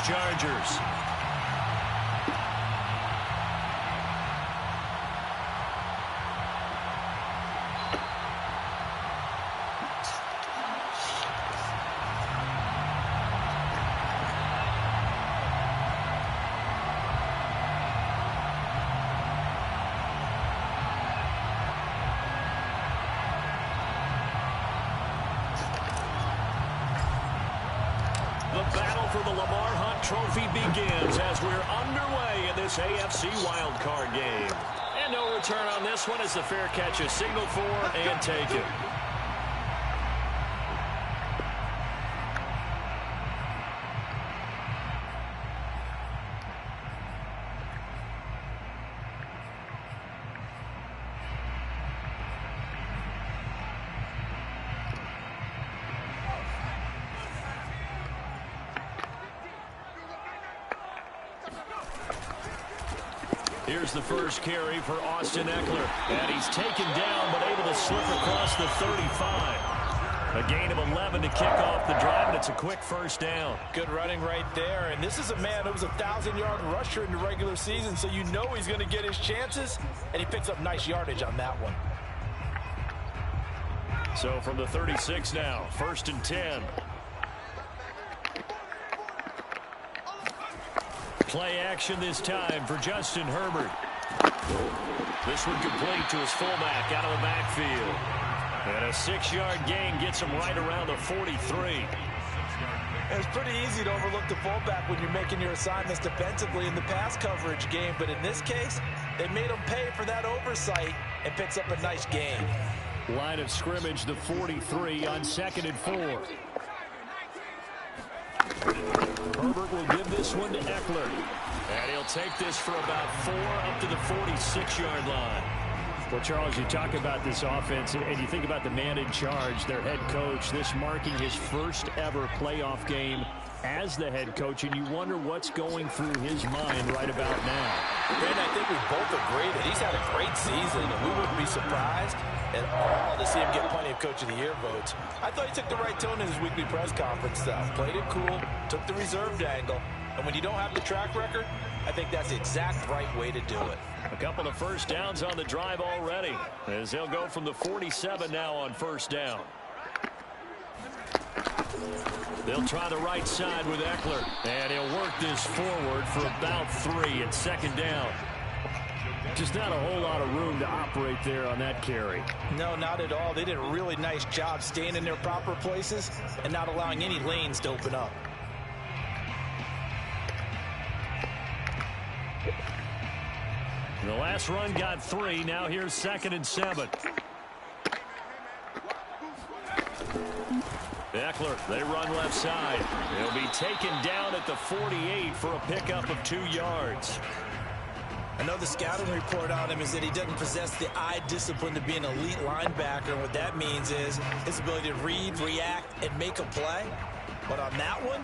Chargers. Trophy begins as we're underway in this AFC Wildcard game. And no return on this one as the fair catch is signaled for and taken. Here's the first carry for Austin Eckler. And he's taken down, but able to slip across the 35. A gain of 11 to kick off the drive, and it's a quick first down. Good running right there. And this is a man who was a 1,000-yard rusher in the regular season, so you know he's going to get his chances, and he picks up nice yardage on that one. So from the 36 now, 1st and 10. Play action this time for Justin Herbert. This one complete to his fullback out of the backfield. And a 6-yard gain gets him right around the 43. It's pretty easy to overlook the fullback when you're making your assignments defensively in the pass coverage game. But in this case, they made him pay for that oversight and picks up a nice gain. Line of scrimmage, the 43 on 2nd and 4. Herbert will give this one to Eckler. And he'll take this for about 4 up to the 46-yard line. Well, Charles, you talk about this offense, and you think about the man in charge, their head coach, this marking his first ever playoff game as the head coach, and you wonder what's going through his mind right about now. Ben, I think we both agree that he's had a great season, and we wouldn't be surprised at all to see him get plenty of Coach of the Year votes. I thought he took the right tone in his weekly press conference, though. Played it cool, took the reserved angle, and when you don't have the track record, I think that's the exact right way to do it. A couple of first downs on the drive already, as they'll go from the 47 now on first down. They'll try the right side with Eckler, and he'll work this forward for about 3 at 2nd down. Just not a whole lot of room to operate there on that carry. No, not at all. They did a really nice job staying in their proper places and not allowing any lanes to open up. The last run got 3. Now here's 2nd and 7. Eckler, they run left side. He'll be taken down at the 48 for a pickup of 2 yards. I know the scouting report on him is that he doesn't possess the eye discipline to be an elite linebacker. And what that means is his ability to read, react, and make a play. But on that one,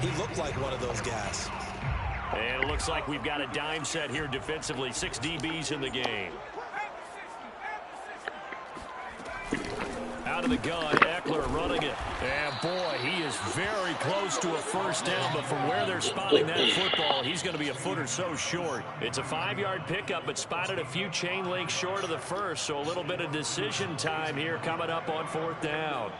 he looked like one of those guys. And it looks like we've got a dime set here defensively. 6 DBs in the game. Out of the gun, Eckler running it. And boy, he is very close to a first down, but from where they're spotting that football, he's going to be a foot or so short. It's a 5-yard pickup, but spotted a few chain links short of the first, so a little bit of decision time here coming up on 4th down.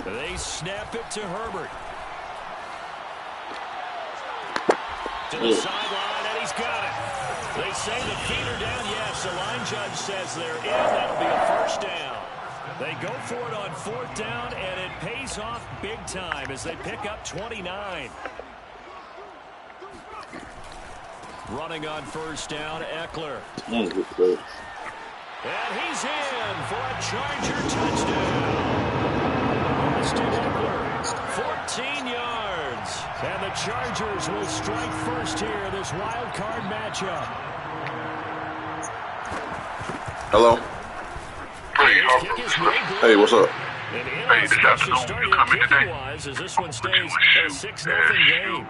They snap it to Herbert. To the sideline, and he's got it. They say the feet are down. Yes, the line judge says they're in. That'll be a first down. They go for it on 4th down, and it pays off big time as they pick up 29. Running on first down, Eckler. And he's in for a Charger touchdown. Austin Eckler, 14 yards. And the Chargers will strike first here, this wild card matchup. Hello. Hey, what's up? Hey, this afternoon, you coming today? As this I'm one gonna put you stays in a shoe 6-0 game.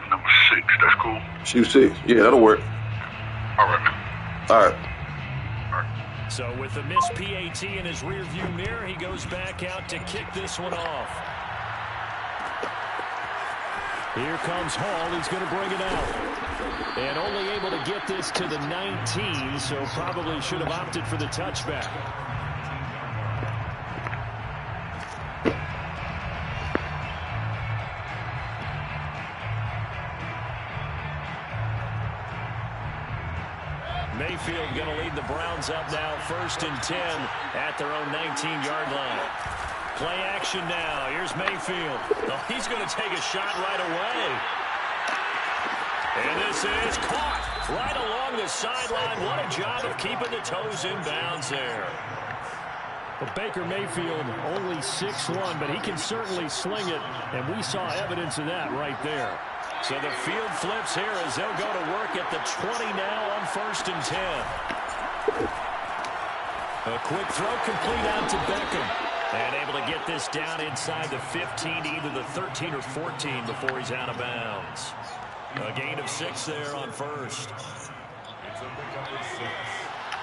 number 6. That's cool. Shoe 6. Yeah, that'll work. All right, man. All right. So with the missed PAT in his rearview mirror, he goes back out to kick this one off. Here comes Hall. He's going to bring it out. And only able to get this to the 19, so probably should have opted for the touchback. Mayfield going to lead the Browns up now, 1st and 10 at their own 19-yard line. Play action now. Here's Mayfield. Oh, he's going to take a shot right away. And this is caught right along the sideline. What a job of keeping the toes in bounds there. Well, Baker Mayfield only 6'1", but he can certainly sling it, and we saw evidence of that right there. So the field flips here as they'll go to work at the 20 now on 1st and 10. A quick throw complete out to Beckham. And able to get this down inside the 15 to either the 13 or 14 before he's out of bounds. A gain of 6 there on 1st. It's a pickup of 6.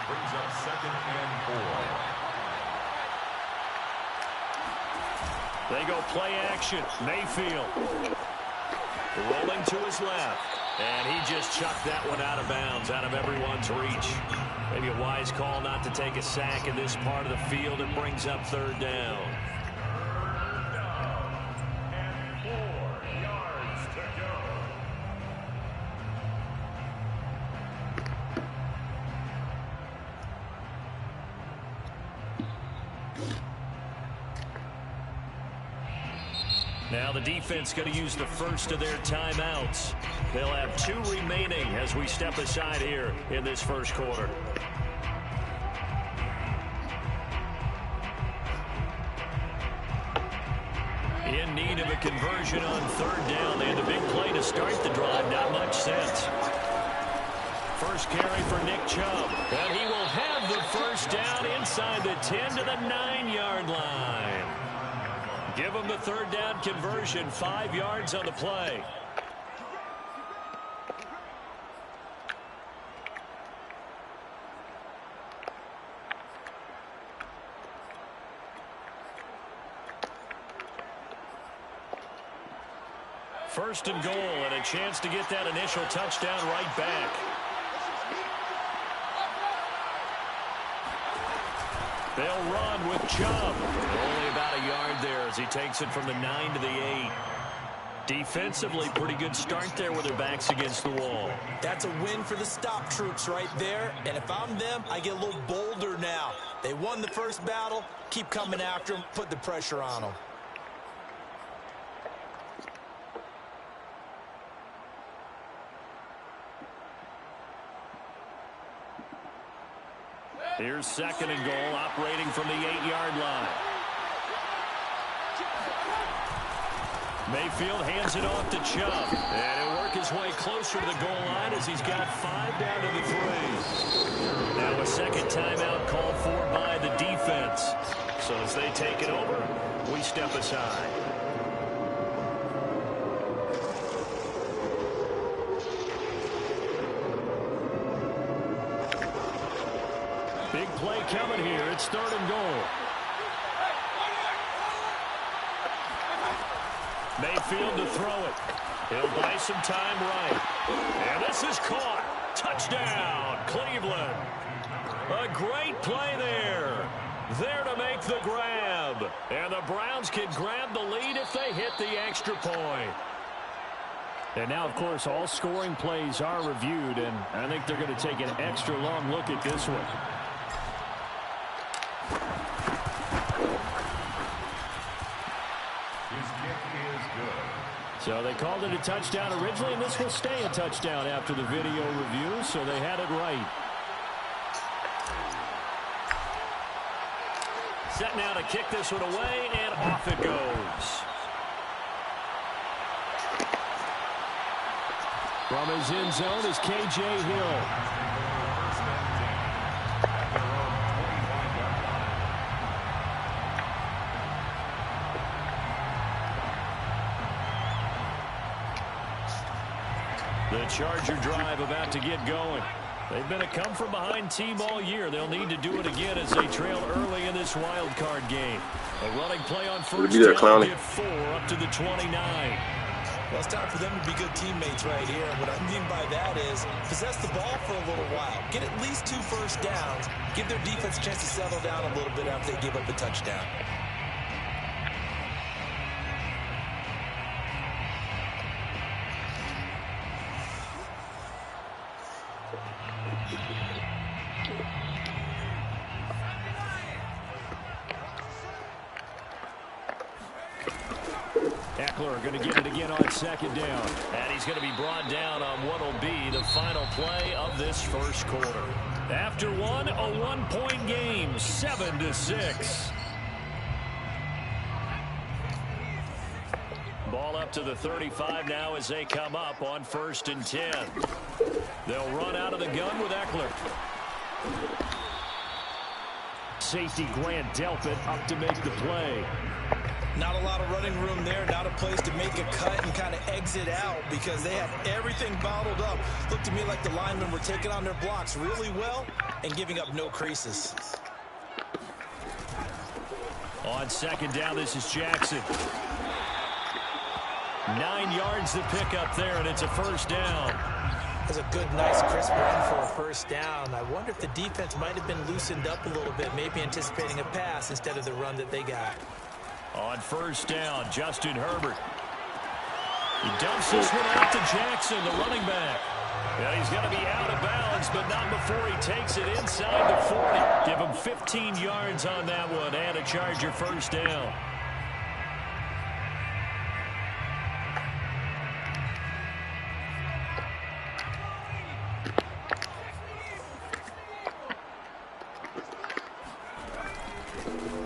Brings up 2nd and 4. They go play action. Mayfield rolling to his left. And he just chucked that one out of bounds, out of everyone's reach. Maybe a wise call not to take a sack in this part of the field. It brings up 3rd down. And 4 yards to go. Now the defense going to use the first of their timeouts. They'll have 2 remaining as we step aside here in this first quarter. In need of a conversion on 3rd down. They had the big play to start the drive. Not much sense. First carry for Nick Chubb. And he will have the first down inside the 10 to the 9-yard line. Give him the 3rd down conversion. 5 yards on the play. First and goal, and a chance to get that initial touchdown right back. They'll run with Chubb. Only about a yard there as he takes it from the 9 to the 8. Defensively, pretty good start there with their backs against the wall. That's a win for the stop troops right there. And if I'm them, I get a little bolder now. They won the first battle. Keep coming after them. Put the pressure on them. Here's 2nd and goal, operating from the 8-yard line. Mayfield hands it off to Chubb. And he'll work his way closer to the goal line as he's got 5 down to the 3. Now a second timeout called for by the defense. So as they take it over, we step aside. Big play coming here. It's 3rd and goal. Mayfield to throw it. He'll buy some time right. And this is caught. Touchdown, Cleveland. A great play there. There to make the grab. And the Browns can grab the lead if they hit the extra point. And now, of course, all scoring plays are reviewed, and I think they're going to take an extra long look at this one. His kick is good. So they called it a touchdown originally, and this will stay a touchdown after the video review, so they had it right. Set now to kick this one away, and off it goes. From his end zone is K.J. Hill. The Charger drive about to get going. They've been a come-from-behind team all year. They'll need to do it again as they trail early in this wild card game. A running play on first down, get 4 up to the 29. Well, it's time for them to be good teammates right here. And what I mean by that is possess the ball for a little while. Get at least 2 first downs. Give their defense a chance to settle down a little bit after they give up a touchdown. Eckler going to get it again on second down. And he's going to be brought down on what will be the final play of this first quarter. After one, a 1-point game, 7-6. Ball up to the 35 now as they come up on 1st and 10. They'll run out of the gun with Eckler. Safety Grant Delpit up to make the play. Not a lot of running room there, not a place to make a cut and kind of exit out because they had everything bottled up. Looked to me like the linemen were taking on their blocks really well and giving up no creases. On second down, this is Jackson. 9 yards to pick up there, and it's a first down. That's a good, nice, crisp run for a first down. I wonder if the defense might have been loosened up a little bit, maybe anticipating a pass instead of the run that they got. On first down, Justin Herbert. He dumps this one out to Jackson, the running back. And he's going to be out of bounds, but not before he takes it inside the 40. Give him 15 yards on that one and a Charger first down.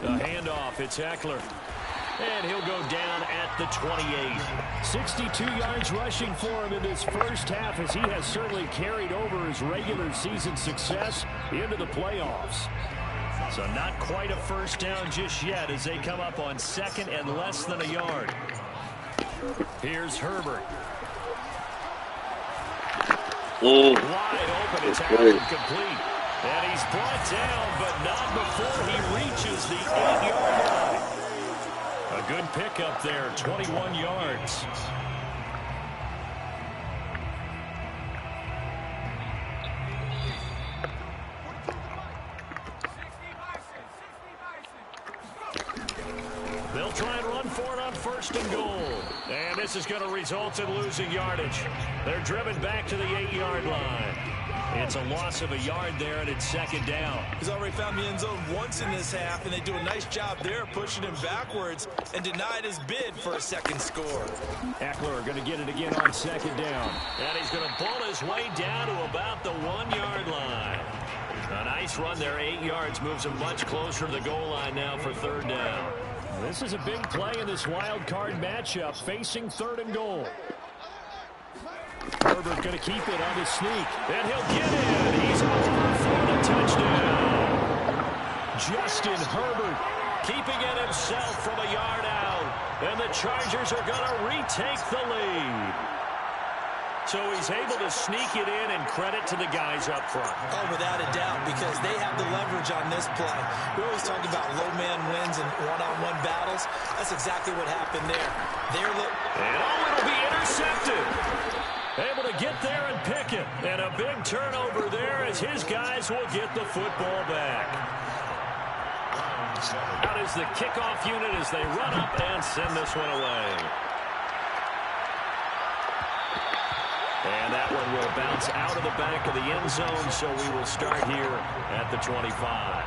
The handoff, it's Eckler. And he'll go down at the 28. 62 yards rushing for him in this first half as he has certainly carried over his regular season success into the playoffs. So not quite a first down just yet as they come up on second and less than a yard. Here's Herbert. Wide open, it's out and complete. And he's brought down, but not before he reaches the 8-yard line. A good pickup there, 21 yards. They'll try and run for it on 1st and goal. And this is going to result in losing yardage. They're driven back to the 8-yard line. It's a loss of a yard there, and it's second down. He's already found the end zone once in this half, and they do a nice job there pushing him backwards and denied his bid for a second score. Eckler going to get it again on second down. And he's going to pull his way down to about the 1-yard line. A nice run there, 8 yards, moves him much closer to the goal line now for 3rd down. This is a big play in this wild card matchup, facing 3rd and goal. Herbert going to keep it on his sneak. And he'll get in. He's over for the touchdown. Justin Herbert keeping it himself from a yard out. And the Chargers are going to retake the lead. So he's able to sneak it in, and credit to the guys up front. Oh, without a doubt, because they have the leverage on this play. We always talk about low man wins and one-on-one battles. That's exactly what happened there. It'll be intercepted. Able to get there and pick it. And a big turnover there as his guys will get the football back. Out is the kickoff unit as they run up and send this one away. And that one will bounce out of the back of the end zone, so we will start here at the 25.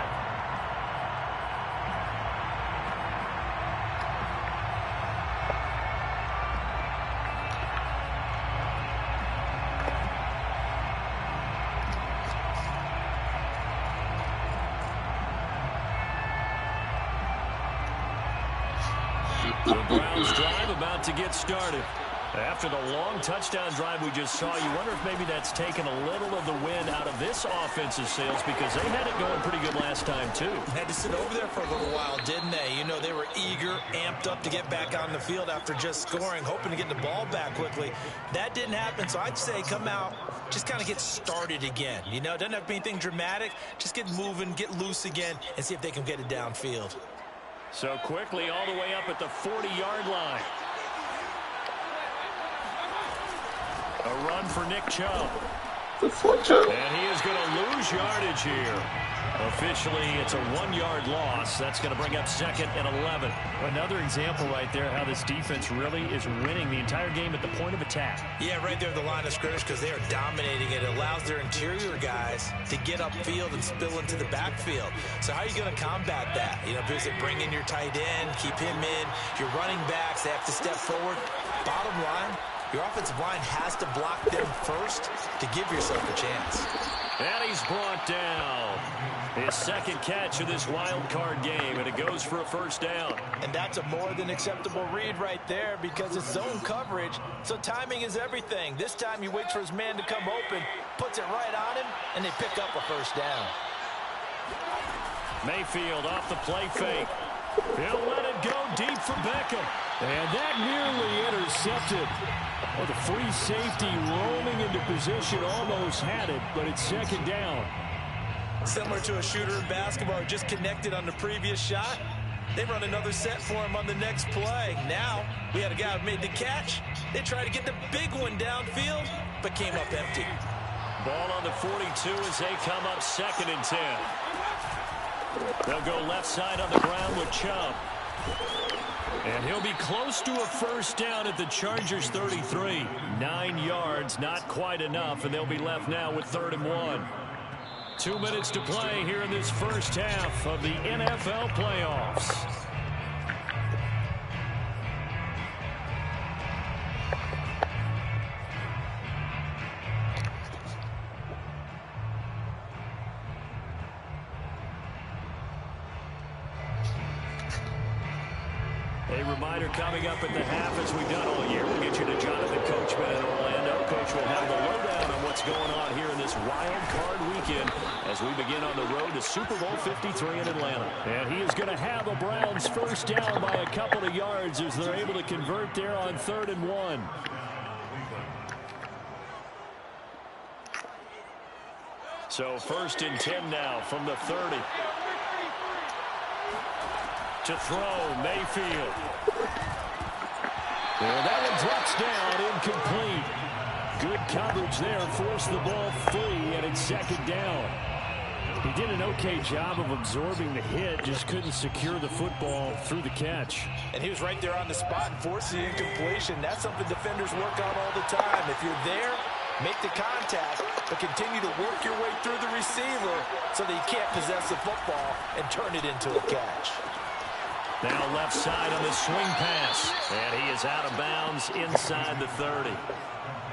The Browns drive about to get started. After the long touchdown drive we just saw, you wonder if maybe that's taken a little of the wind out of this offensive sails, because they had it going pretty good last time too. Had to sit over there for a little while, didn't they? You know, they were eager, amped up to get back on the field after just scoring, hoping to get the ball back quickly. That didn't happen, so I'd say come out, just kind of get started again. You know, it doesn't have to be anything dramatic. Just get moving, get loose again, and see if they can get it downfield. So quickly all the way up at the 40-yard line. A run for Nick Chubb. And he is going to lose yardage here. Officially, it's a 1-yard loss. That's going to bring up 2nd and 11. Another example right there how this defense really is winning the entire game at the point of attack. Yeah, right there at the line of scrimmage, because they are dominating it. It allows their interior guys to get upfield and spill into the backfield. So how are you going to combat that? You know, because they bring in your tight end, keep him in. Your running backs, they have to step forward. Bottom line, your offensive line has to block them first to give yourself a chance. And he's brought down. His second catch of this wild card game, and it goes for a first down. And that's a more than acceptable read right there, because it's zone coverage, so timing is everything. This time he waits for his man to come open, puts it right on him, and they pick up a first down. Mayfield off the play fake. He'll let it go deep for Beckham. And that nearly intercepted. Well, the free safety roaming into position almost had it, but it's second down. Similar to a shooter in basketball who just connected on the previous shot. They run another set for him on the next play. Now, we had a guy who made the catch. They tried to get the big one downfield, but came up empty. Ball on the 42 as they come up 2nd and 10. They'll go left side on the ground with Chubb. And he'll be close to a first down at the Chargers 33. 9 yards, not quite enough, and they'll be left now with 3rd and 1. 2 minutes to play here in this first half of the NFL playoffs. A reminder coming up at the half, as we've done all year. We'll get you to Jonathan Coachman in Orlando. Coach will have the lowdown on what's going on here in this wild card weekend as we begin on the road to Super Bowl 53 in Atlanta. And he is going to have the Browns first down by a couple of yards as they're able to convert there on 3rd and 1. So 1st and 10 now from the 30. To throw, Mayfield. And that one drops down, incomplete. Good coverage there, forced the ball free, and it's 2nd down. He did an okay job of absorbing the hit, just couldn't secure the football through the catch. And he was right there on the spot and forced the incompletion. That's something defenders work on all the time. If you're there, make the contact, but continue to work your way through the receiver so that you can't possess the football and turn it into a catch. Now left side on the swing pass. And he is out of bounds inside the 30.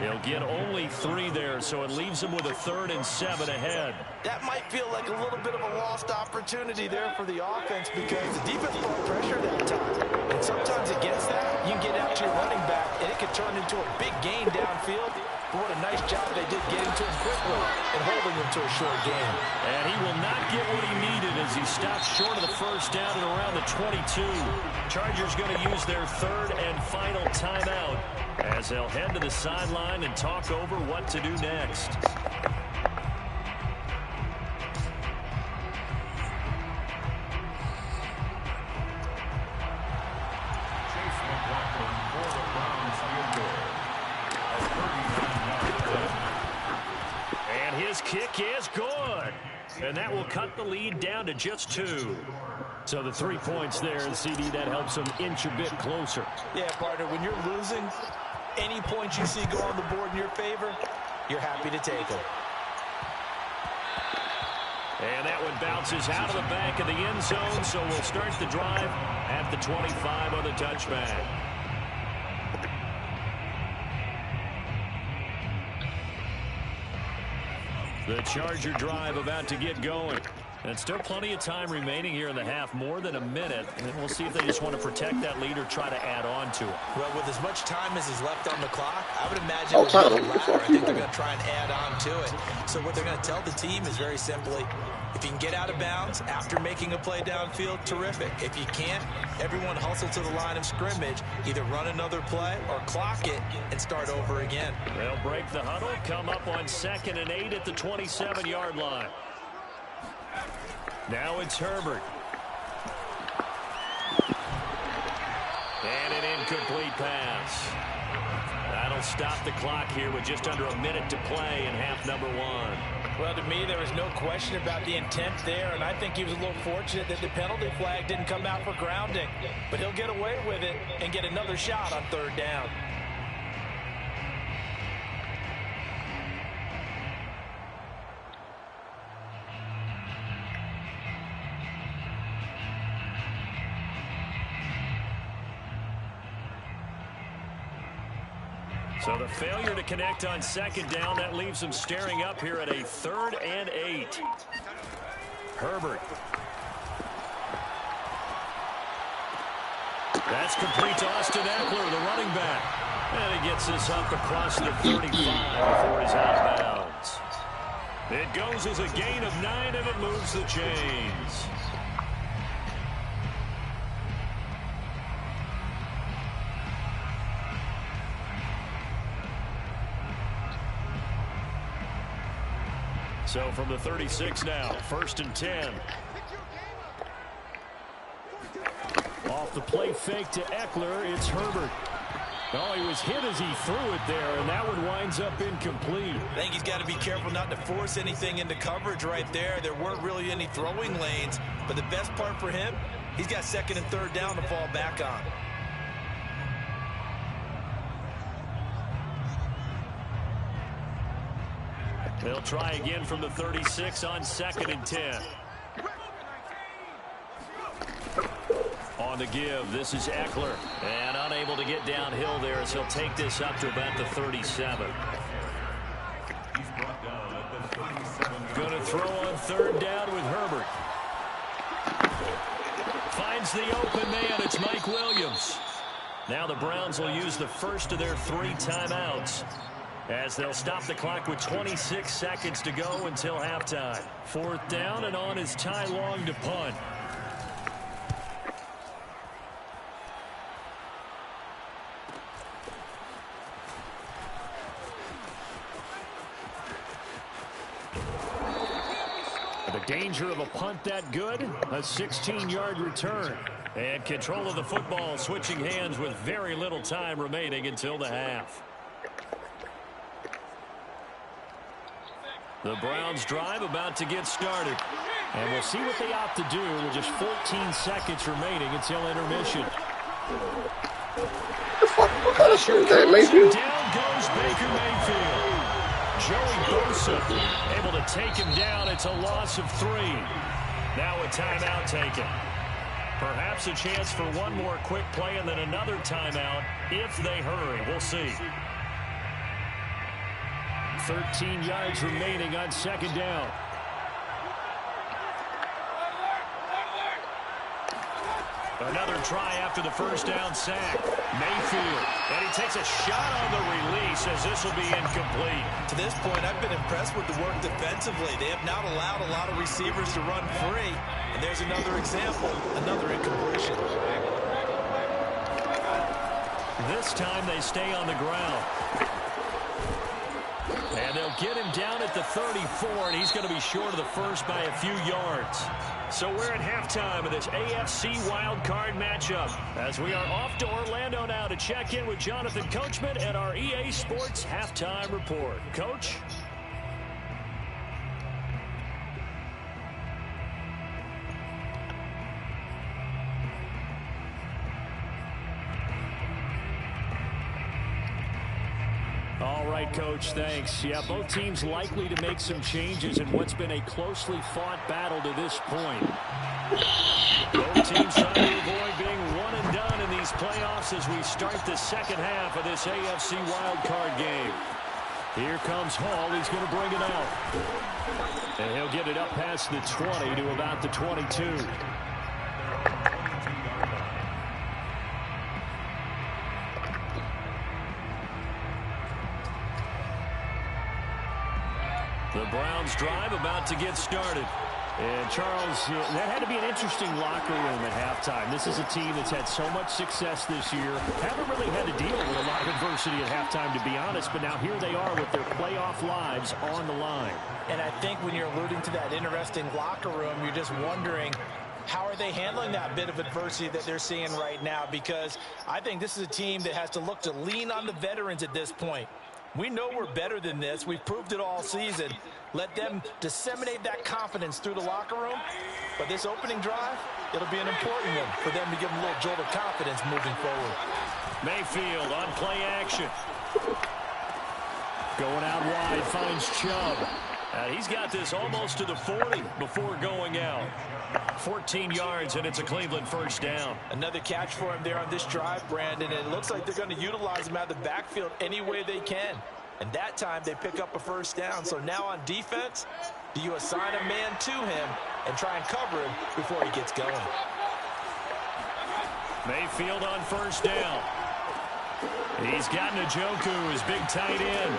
He'll get only 3 there, so it leaves him with a 3rd and 7 ahead. That might feel like a little bit of a lost opportunity there for the offense, because the defense brought pressure that time. And sometimes against that, you can get out to your running back, and it can turn into a big gain downfield. But what a nice job they did getting to him quickly and holding him to a short gain. And he will not get what he needed as he stops short of the first down at around the 22. Chargers going to use their 3rd and final timeout as they'll head to the sideline and talk over what to do next. Kick is good. And that will cut the lead down to just 2. So the 3 points there, and CD, that helps them inch a bit closer. Yeah, partner, when you're losing, any points you see go on the board in your favor, you're happy to take them. And that one bounces out of the back of the end zone, so we'll start the drive at the 25 on the touchback. The Charger drive about to get going. And still plenty of time remaining here in the half, more than a minute. And we'll see if they just want to protect that lead or try to add on to it. Well, with as much time as is left on the clock, I would imagine with the latter, I think they're going to try and add on to it. So what they're going to tell the team is very simply, if you can get out of bounds after making a play downfield, terrific. If you can't, everyone hustle to the line of scrimmage, either run another play or clock it and start over again. They'll break the huddle, come up on 2nd and 8 at the 27-yard line. Now it's Herbert. And an incomplete pass. That'll stop the clock here with just under a minute to play in half number 1. Well, to me, there was no question about the intent there, and I think he was a little fortunate that the penalty flag didn't come out for grounding. But he'll get away with it and get another shot on 3rd down. So the failure to connect on 2nd down, that leaves them staring up here at a 3rd and 8. Herbert. That's complete to Austin Eckler, the running back. And he gets this up across the 35 before he's out of bounds. It goes as a gain of 9, and it moves the chains. So from the 36 now, 1st and 10. Off the play fake to Eckler, it's Herbert. Oh, he was hit as he threw it there, and that one winds up incomplete. I think he's got to be careful not to force anything into coverage right there. There weren't really any throwing lanes, but the best part for him, he's got 2nd and 3rd down to fall back on. They'll try again from the 36 on 2nd and 10. On the give, this is Eckler. And unable to get downhill there as he'll take this up to about the 37. Going to throw on 3rd down with Herbert. Finds the open man. It's Mike Williams. Now the Browns will use the first of their 3 timeouts, as they'll stop the clock with 26 seconds to go until halftime. 4th down, and on is Ty Long to punt. The danger of a punt that good, a 16-yard return. And control of the football switching hands with very little time remaining until the half. The Browns drive about to get started. And we'll see what they opt to do with just 14 seconds remaining until intermission. Down goes Baker Mayfield. Joey Bosa able to take him down. It's a loss of 3. Now a timeout taken. Perhaps a chance for one more quick play and then another timeout if they hurry. We'll see. 13 yards remaining on 2nd down. Another try after the 1st down sack. Mayfield, and he takes a shot on the release as this will be incomplete. To this point, I've been impressed with the work defensively. They have not allowed a lot of receivers to run free. And there's another example, another incompletion. This time they stay on the ground. And they'll get him down at the 34, and he's going to be short of the first by a few yards. So we're at halftime of this AFC wildcard matchup, as we are off to Orlando now to check in with Jonathan Coachman at our EA Sports Halftime Report. Coach? All right, Coach, thanks. Yeah, both teams likely to make some changes in what's been a closely fought battle to this point. Both teams trying to avoid being one and done in these playoffs as we start the second half of this AFC wildcard game. Here comes Hall. He's going to bring it out. And he'll get it up past the 20 to about the 22. The Browns drive about to get started. And Charles, that had to be an interesting locker room at halftime. This is a team that's had so much success this year. Haven't really had to deal with a lot of adversity at halftime, to be honest. But now here they are with their playoff lives on the line. And I think when you're alluding to that interesting locker room, you're just wondering, how are they handling that bit of adversity that they're seeing right now? Because I think this is a team that has to look to lean on the veterans at this point. We know we're better than this. We've proved it all season. Let them disseminate that confidence through the locker room. But this opening drive, it'll be an important one for them to give them a little jolt of confidence moving forward. Mayfield on play action. Going out wide, finds Chubb. He's got this almost to the 40 before going out. 14 yards, and it's a Cleveland first down. Another catch for him there on this drive, Brandon. And it looks like they're going to utilize him out of the backfield any way they can. And that time they pick up a first down. So now on defense, do you assign a man to him and try and cover him before he gets going? Mayfield on first down. He's got Njoku, his big tight end.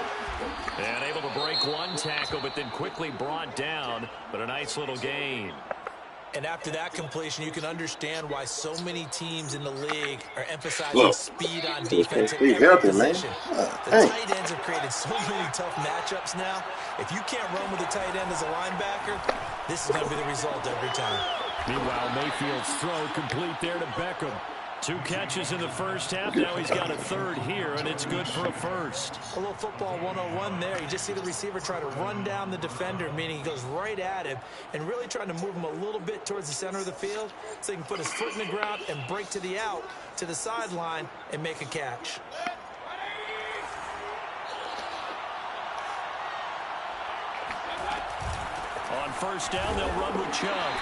And able to break one tackle, but then quickly brought down. But a nice little gain. And after that completion, you can understand why so many teams in the league are emphasizing speed on defense at every position. The tight ends have created so many tough matchups now. If you can't run with a tight end as a linebacker, this is going to be the result every time. Meanwhile, Mayfield's throw complete there to Beckham. 2 catches in the first half. Now he's got a third here, and it's good for a first. A little football 101 there. You just see the receiver try to run down the defender, meaning he goes right at him, and really trying to move him a little bit towards the center of the field so he can put his foot in the ground and break to the out, to the sideline, and make a catch. On first down, they'll run with Chubb.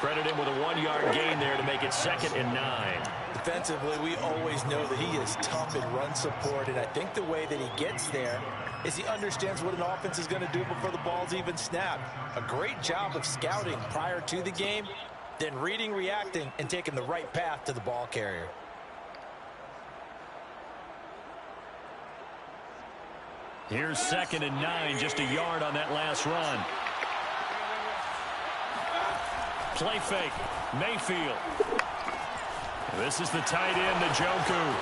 Credit him with a 1-yard gain there to make it 2nd and 9. Defensively, we always know that he is tough in run support, and I think the way that he gets there is he understands what an offense is going to do before the ball's even snapped. A great job of scouting prior to the game, then reading, reacting, and taking the right path to the ball carrier. Here's 2nd and 9, just a yard on that last run. Play fake, Mayfield. This is the tight end, Njoku.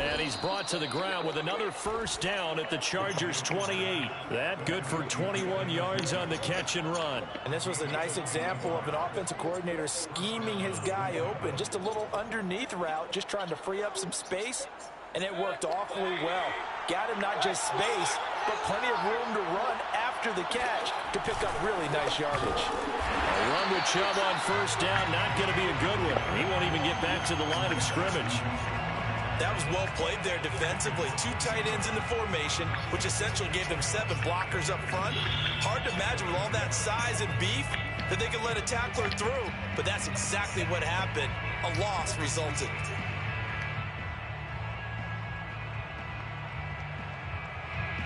And he's brought to the ground with another first down at the Chargers' 28. That good for 21 yards on the catch and run. And this was a nice example of an offensive coordinator scheming his guy open. Just a little underneath route, just trying to free up some space. And it worked awfully well. Got him not just space, but plenty of room to run after the catch to pick up really nice yardage. A run with Chubb on first down, not going to be a good one. He won't even get back to the line of scrimmage. That was well played there defensively. 2 tight ends in the formation, which essentially gave them 7 blockers up front. Hard to imagine with all that size and beef that they could let a tackler through, but that's exactly what happened. A loss resulted.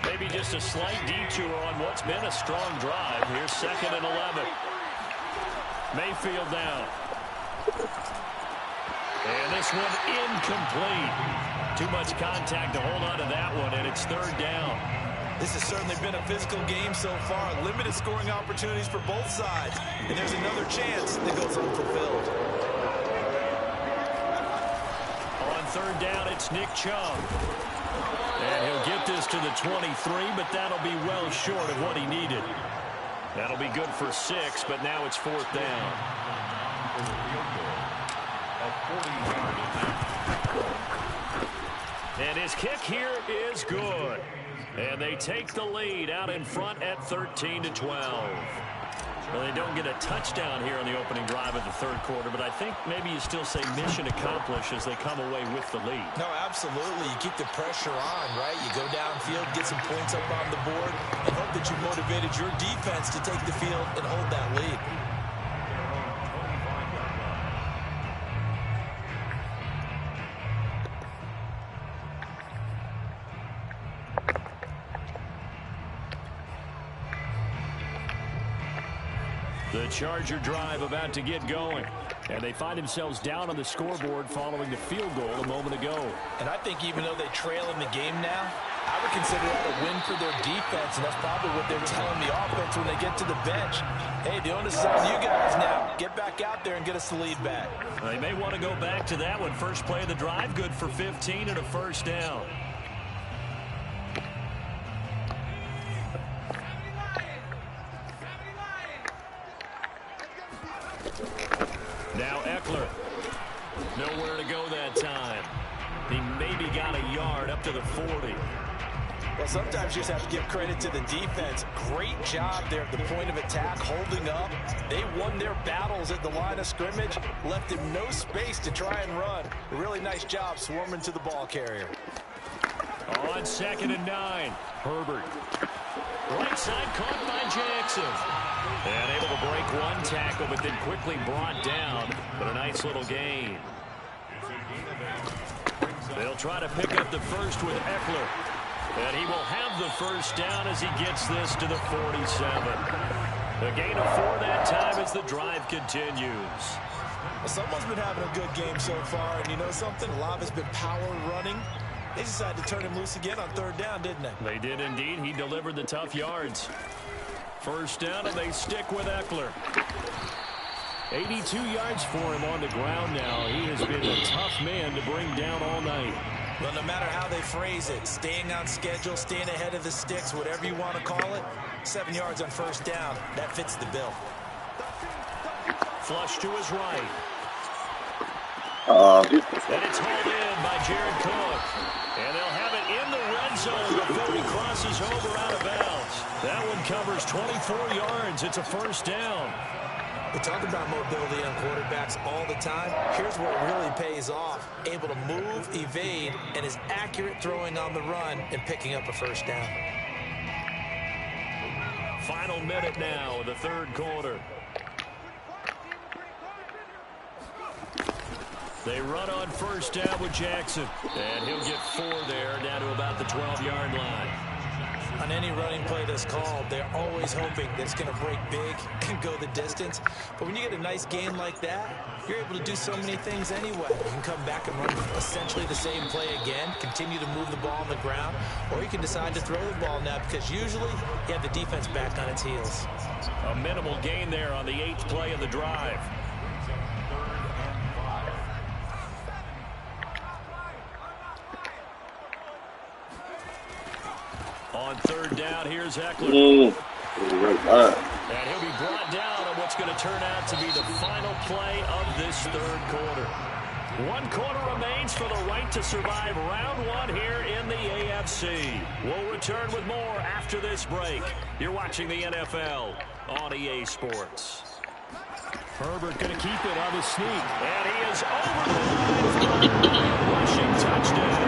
Maybe just a slight detour on what's been a strong drive. Here's 2nd and 11. Mayfield down. And this one incomplete. Too much contact to hold on to that one, and it's 3rd down. This has certainly been a physical game so far. Limited scoring opportunities for both sides. And there's another chance that goes unfulfilled. On 3rd down, it's Nick Chubb. And he'll get this to the 23, but that'll be well short of what he needed. That'll be good for 6, but now it's 4th down. And his kick here is good. And they take the lead out in front at 13-12. Well, they don't get a touchdown here on the opening drive of the 3rd quarter, but I think maybe you still say mission accomplished as they come away with the lead. No, absolutely. You keep the pressure on, right? You go downfield, get some points up on the board, and hope that you motivated your defense to take the field and hold that lead. Charger drive about to get going. And they find themselves down on the scoreboard following the field goal a moment ago. And I think even though they trail in the game now, I would consider that a win for their defense, and that's probably what they're telling the offense when they get to the bench. Hey, the onus is on you guys now. Get back out there and get us the lead back. They may want to go back to that one. First play of the drive, good for 15 and a first down. Now Eckler. Nowhere to go that time. He maybe got a yard up to the 40. Well, sometimes you just have to give credit to the defense. Great job there at the point of attack, holding up. They won their battles at the line of scrimmage, left him no space to try and run. A really nice job swarming to the ball carrier. On 2nd and 9, Herbert. Right side caught by Jackson. And able to break one tackle, but then quickly brought down. But a nice little gain. They'll try to pick up the first with Eckler. And he will have the first down as he gets this to the 47. A gain of 4 that time as the drive continues. Well, someone's been having a good game so far, and you know something? A lot of it's been power running. They decided to turn him loose again on 3rd down, didn't they? They did indeed. He delivered the tough yards. First down, and they stick with Eckler. 82 yards for him on the ground now. He has been a tough man to bring down all night. Well, no matter how they phrase it, staying on schedule, staying ahead of the sticks, whatever you want to call it, 7 yards on first down, that fits the bill. Flush to his right. And it's hauled in by Jared Cook. And they'll have it in the red zone before he crosses over out of bounds. That one covers 24 yards. It's a first down. We talk about mobility on quarterbacks all the time. Here's where it really pays off. Able to move, evade, and is accurate throwing on the run and picking up a first down. Final minute now of the 3rd quarter. They run on first down with Jackson. And he'll get 4 there, down to about the 12-yard line. On any running play that's called, they're always hoping that it's going to break big and go the distance. But when you get a nice game like that, you're able to do so many things anyway. You can come back and run essentially the same play again, continue to move the ball on the ground, or you can decide to throw the ball now because usually you have the defense back on its heels. A minimal gain there on the 8th play of the drive. On 3rd down, here's Eckler. And he'll be brought down on what's going to turn out to be the final play of this 3rd quarter. 1 quarter remains for the right to survive round 1 here in the AFC. We'll return with more after this break. You're watching the NFL on EA Sports. Herbert going to keep it on the sneak. And he is over the line. Rushing touchdown.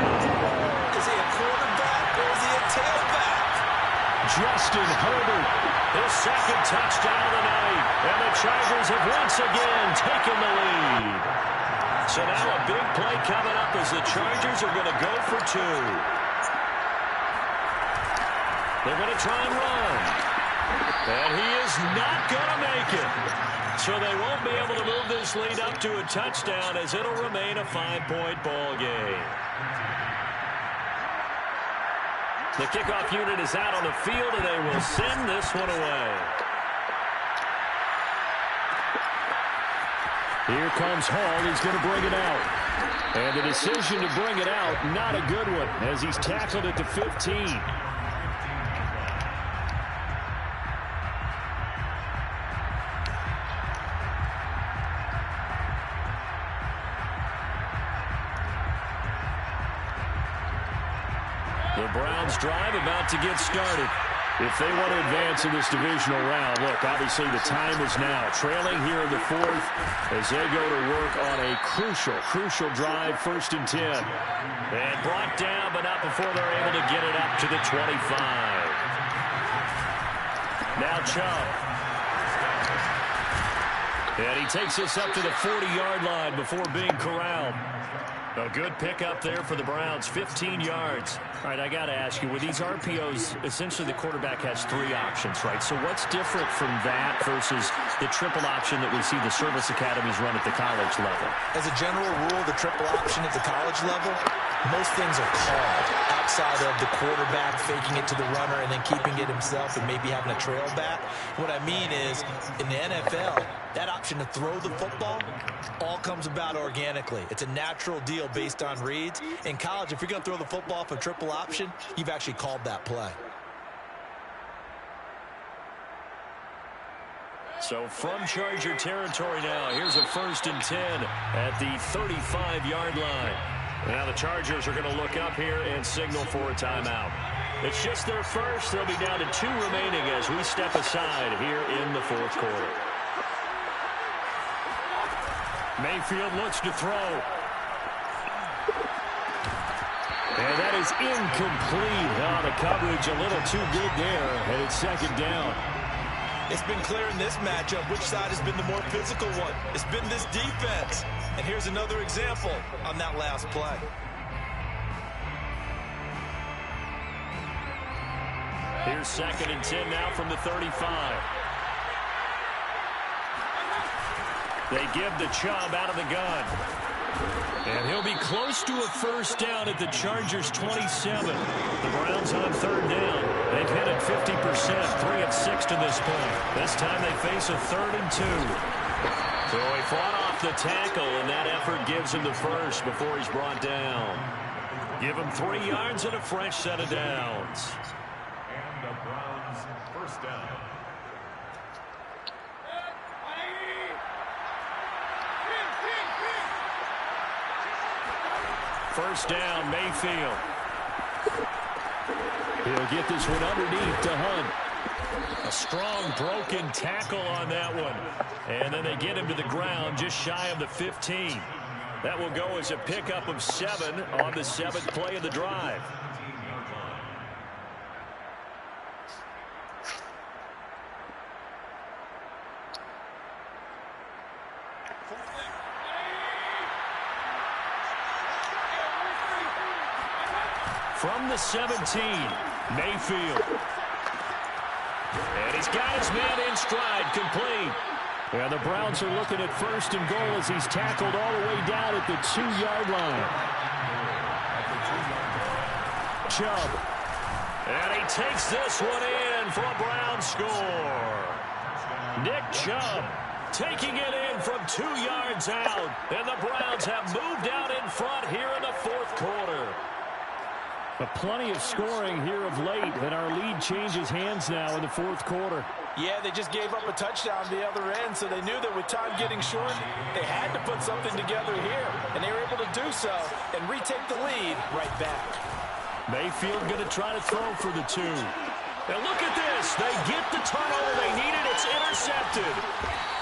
Is he a quarterback or is he a tailback? Justin Herbert, his 2nd touchdown of the night. And the Chargers have once again taken the lead. So now a big play coming up as the Chargers are going to go for 2. They're going to try and run. And he is not going to make it. So they won't be able to move this lead up to a touchdown as it'll remain a 5-point ball game. The kickoff unit is out on the field, and they will send this one away. Here comes Hall. He's going to bring it out. And the decision to bring it out, not a good one, as he's tackled at the 15. The Browns drive about to get started. If they want to advance in this divisional round, look, obviously the time is now. Trailing here in the 4th as they go to work on a crucial drive, 1st and 10. And brought down, but not before they're able to get it up to the 25. Now Chubb. And he takes this up to the 40-yard line before being corralled. A good pickup there for the Browns, 15 yards. All right, I got to ask you, with these RPOs, essentially the quarterback has 3 options, right? So what's different from that versus the triple option that we see the service academies run at the college level? As a general rule, the triple option at the college level, most things are called outside of the quarterback faking it to the runner and then keeping it himself and maybe having a trail back. What I mean is, in the NFL, that option to throw the football all comes about organically. It's a natural deal based on reads. In college, if you're going to throw the football for triple option, you've actually called that play. So from Charger territory now, here's a 1st and 10 at the 35-yard line. Now the Chargers are going to look up here and signal for a timeout. It's just their first. They'll be down to 2 remaining as we step aside here in the 4th quarter. Mayfield looks to throw. And that is incomplete. Oh, the coverage a little too good there, and it's 2nd down. It's been clear in this matchup which side has been the more physical one. It's been this defense. And here's another example on that last play. Here's 2nd and 10 now from the 35. They give the Chubb out of the gun. And he'll be close to a 1st down at the Chargers' 27. The Browns on 3rd down. They've hit it 50%, 3 of 6 to this point. This time they face a 3rd and 2. So he fought off the tackle, and that effort gives him the 1st before he's brought down. Give him 3 yards and a fresh set of downs. And the Browns 1st down. First down, Mayfield. He'll get this one underneath to Hunt. A strong broken tackle on that one. And then they get him to the ground just shy of the 15. That will go as a pickup of 7 on the 7th play of the drive. From the 17, Mayfield. And he's got his man in stride, complete. And the Browns are looking at 1st and goal as he's tackled all the way down at the 2-yard line. Chubb. And he takes this one in for a Brown score. Nick Chubb taking it in from 2 yards out. And the Browns have moved out in front here in the 4th quarter. But plenty of scoring here of late, and our lead changes hands now in the 4th quarter. Yeah, they just gave up a touchdown the other end, so they knew that with time getting short, they had to put something together here, and they were able to do so and retake the lead right back. Mayfield going to try to throw for the 2. And look at this. They get the turnover they needed. It's intercepted.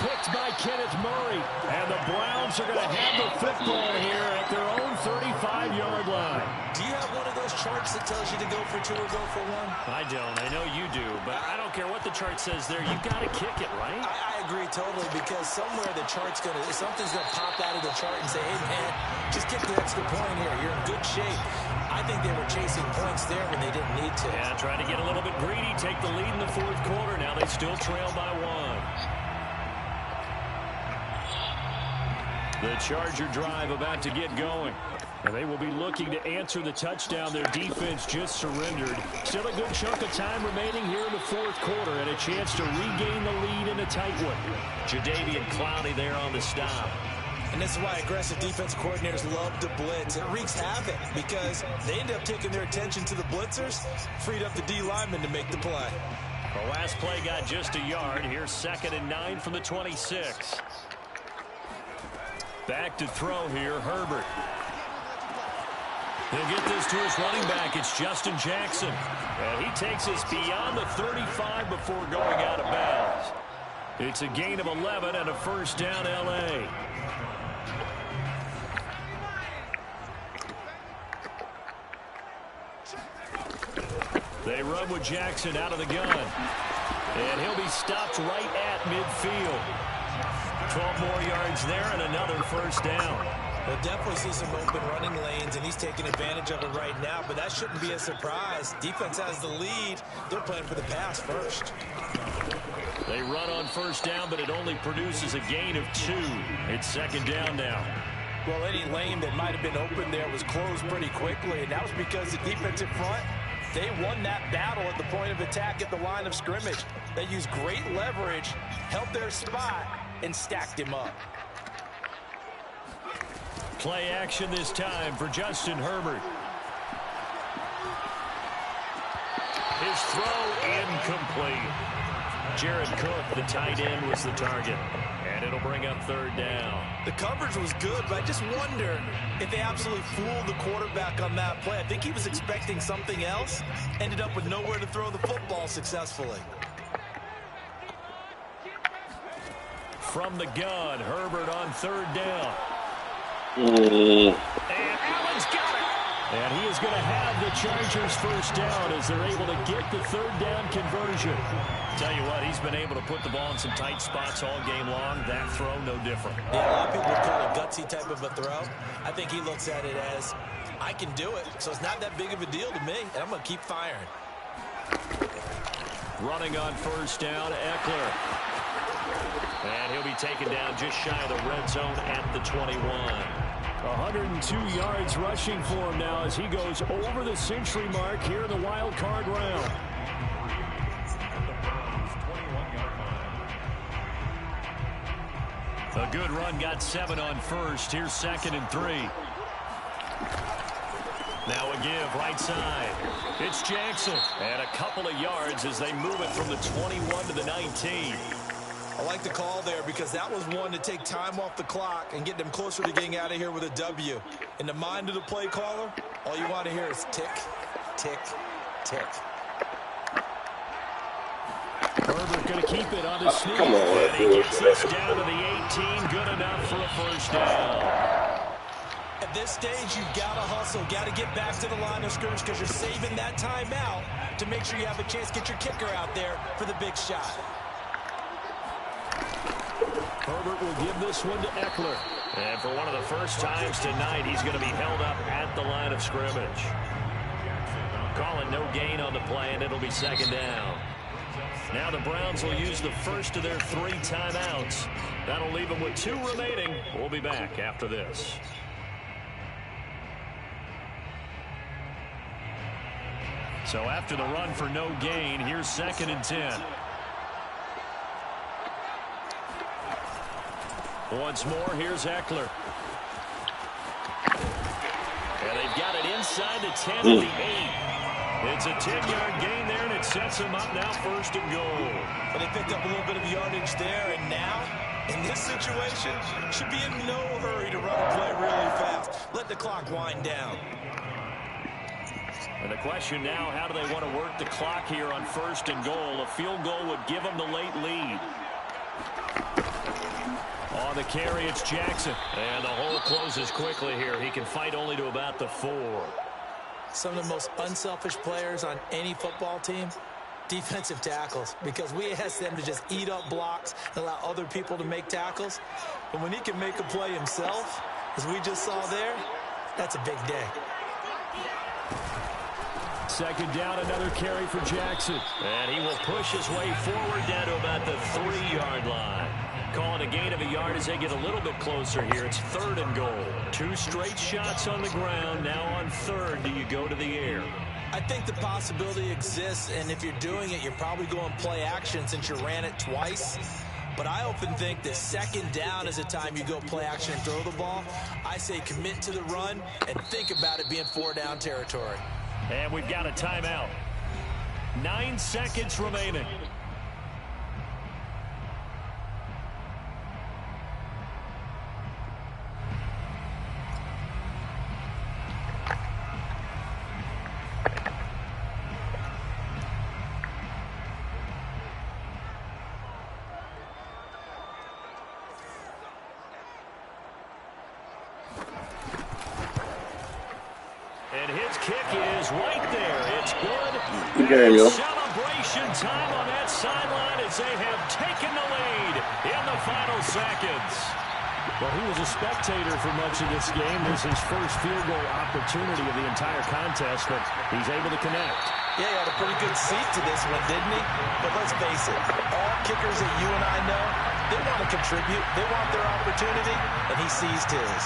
Picked by Kenneth Murray. And the Browns are going to have the football here at their own 35-yard line. Do you have one of those charts that tells you to go for 2 or go for 1? I don't. I know you do. But I don't care what the chart says there. You've got to kick it, right? I agree totally, because somewhere the chart's going to, something's going to pop out of the chart and say, hey, man, just kick the extra point here. You're in good shape. I think they were chasing points there when they didn't need to. Yeah, trying to get a little bit greedy, take the lead in the 4th quarter. Now they still trail by 1. The Charger drive about to get going. And they will be looking to answer the touchdown their defense just surrendered. Still a good chunk of time remaining here in the 4th quarter, and a chance to regain the lead in a tight one. Jadeveon Clowney there on the stop. And this is why aggressive defense coordinators love to blitz. It wreaks havoc because they end up taking their attention to the blitzers, freed up the D lineman to make the play. The last play got just a yard. Here's 2nd and 9 from the 26. Back to throw here, Herbert. He'll get this to his running back. It's Justin Jackson. And he takes us beyond the 35 before going out of bounds. It's a gain of 11 and a 1st down, L.A. They run with Jackson out of the gun. And he'll be stopped right at midfield. 12 more yards there and another first down. We'll definitely see some open running lanes, and he's taking advantage of it right now, but that shouldn't be a surprise. Defense has the lead. They're playing for the pass first. They run on first down, but it only produces a gain of 2. It's second down now. Well, any lane that might have been open there was closed pretty quickly, and that was because the defensive front, they won that battle at the point of attack at the line of scrimmage. They used great leverage, held their spot, and stacked him up. Play action this time for Justin Herbert. His throw incomplete. Jared Cook, the tight end, was the target. And it'll bring up third down. The coverage was good, but I just wonder if they absolutely fooled the quarterback on that play. I think he was expecting something else. Ended up with nowhere to throw the football successfully. From the gun, Herbert on third down. Mm. And Allen's got it. And he is going to have the Chargers first down as they're able to get the third down conversion. Tell you what, he's been able to put the ball in some tight spots all game long. That throw, no different. Yeah, a lot of people call it a gutsy type of a throw. I think he looks at it as, I can do it, so it's not that big of a deal to me, and I'm going to keep firing. Running on first down, Eckler. And he'll be taken down just shy of the red zone at the 21. 102 yards rushing for him now as he goes over the century mark here in the wild card round. A good run, got 7 on first. Here's 2nd and 3. Now a give right side. It's Jackson. And a couple of yards as they move it from the 21 to the 19. I like the call there because that was one to take time off the clock and get them closer to getting out of here with a W. In the mind of the play caller, all you want to hear is tick, tick, tick. Herbert going to keep it on the sneak. And he gets this down to the 18. Good enough for a first down. At this stage, you've got to hustle, got to get back to the line of scrimmage because you're saving that timeout to make sure you have a chance to get your kicker out there for the big shot. Herbert will give this one to Eckler. And for one of the first times tonight, he's going to be held up at the line of scrimmage. Calling no gain on the play, and it'll be second down. Now the Browns will use the first of their 3 timeouts. That'll leave them with 2 remaining. We'll be back after this. So after the run for no gain, here's 2nd and 10. Once more, here's Eckler. And they've got it inside the 10 of the 8. It's a 10-yard gain there, and it sets them up now 1st and goal. But they picked up a little bit of yardage there, and now, in this situation, should be in no hurry to run a play really fast. Let the clock wind down. And the question now, how do they want to work the clock here on 1st and goal? A field goal would give them the late lead. On the carry, it's Jackson. And the hole closes quickly here. He can fight only to about the 4. Some of the most unselfish players on any football team, defensive tackles, because we ask them to just eat up blocks and allow other people to make tackles. But when he can make a play himself, as we just saw there, that's a big day. Second down, another carry for Jackson. And he will push his way forward down to about the 3-yard line. Calling a gain of a yard as they get a little bit closer here. It's 3rd and goal. 2 straight shots on the ground. Now on 3rd, do you go to the air? I think the possibility exists, and if you're doing it, you're probably going play action since you ran it twice. But I often think that 2nd down is a time you go play action and throw the ball. I say commit to the run and think about it being 4-down territory. And we've got a timeout. 9 seconds remaining. And his kick is right there. It's good. Good game, yo. Celebration Celebration time on that sideline as they have taken the lead in the final seconds. Well, he was a spectator for much of this game. This is his first field goal opportunity of the entire contest, but he's able to connect. Yeah, he had a pretty good seat to this one, didn't he? But let's face it, all kickers that you and I know, they want to contribute. They want their opportunity, and he seized his.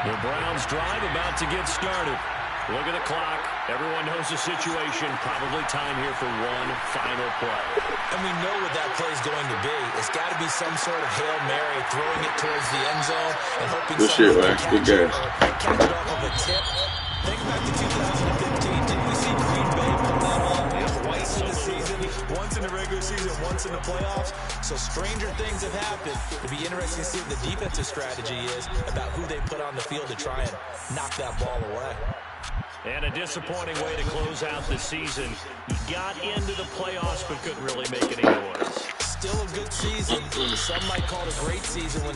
The Browns drive about to get started. Look at the clock. Everyone knows the situation. Probably time here for one final play. And we know what that play is going to be. It's got to be some sort of Hail Mary, throwing it towards the end zone and hoping someone can catch it off of a tip. Think back to 2015. Didn't we see Green Bay pull that off twice in the season? Once in the regular season, once in the playoffs. So stranger things have happened. It'll be interesting to see what the defensive strategy is about who they put on the field to try and knock that ball away. And a disappointing way to close out the season. He got into the playoffs but couldn't really make any noise. Still a good season. Some might call it a great season when they